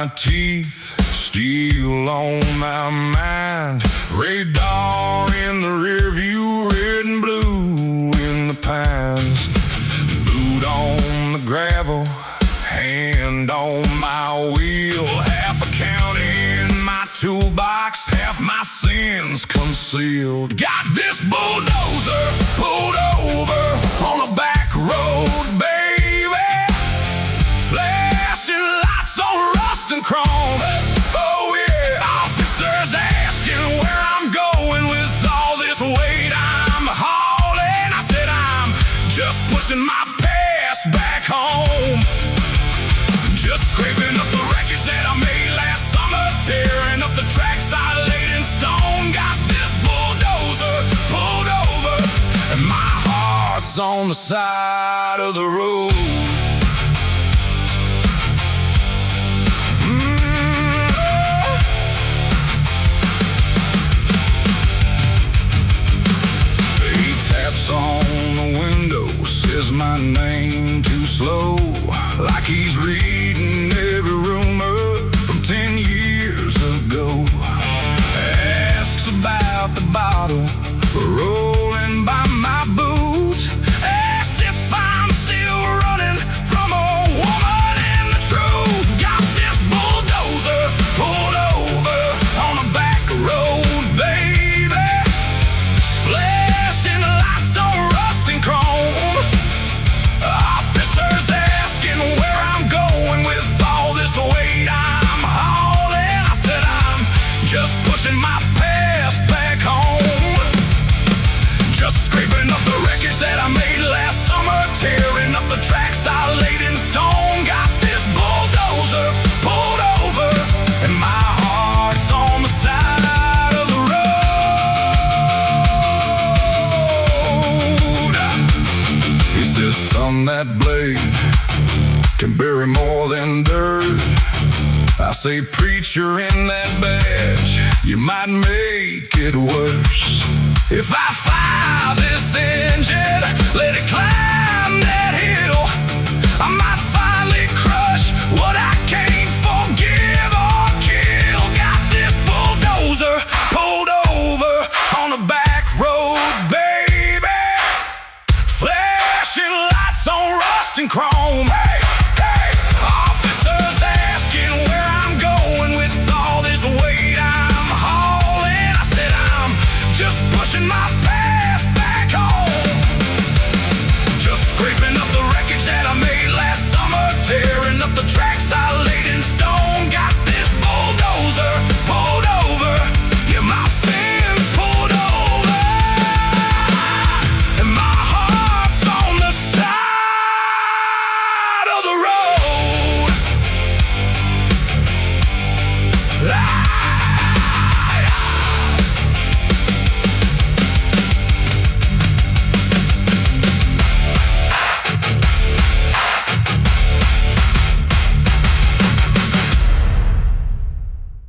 my teeth, steel on my mind. Radar in the rearview, red and blue in the pines. Boot on the gravel, hand on my wheel. Half a county in my toolbox, half my sins concealed. Got this bulldozer pulled over on a back road, baby. Flashing lights on rust and chrome. Oh yeah, officers asking where I'm going with all this weight I'm hauling. I said I'm just pushing my past back home. Just scraping up the wreckage that I made last summer, tearing up the tracks I laid in stone. Got this bulldozer pulled over, and my heart's on the side of the road. He taps on the window, says my name too slow, like he's reading every rumor from 10 years ago. Asks about the bottle rolling by my boot. Asks if I'm still running from a woman and the truth. Got this bulldozer pulled over on a back road, baby. Flashing lights on rust and chrome. Officers asking where I'm going with all this weight I'm hauling. I said I'm just pushing my past back home. Just scraping up the wreckage that I made last summer, tearing up the tracks I laid in stone. Got this bulldozer pulled over, and my heart's on the side of the road. He says, son, that blade can bury more than dirt. I say, preacher, in that badge, you might make it worse. If I fire this engine, let it climb that hill, I might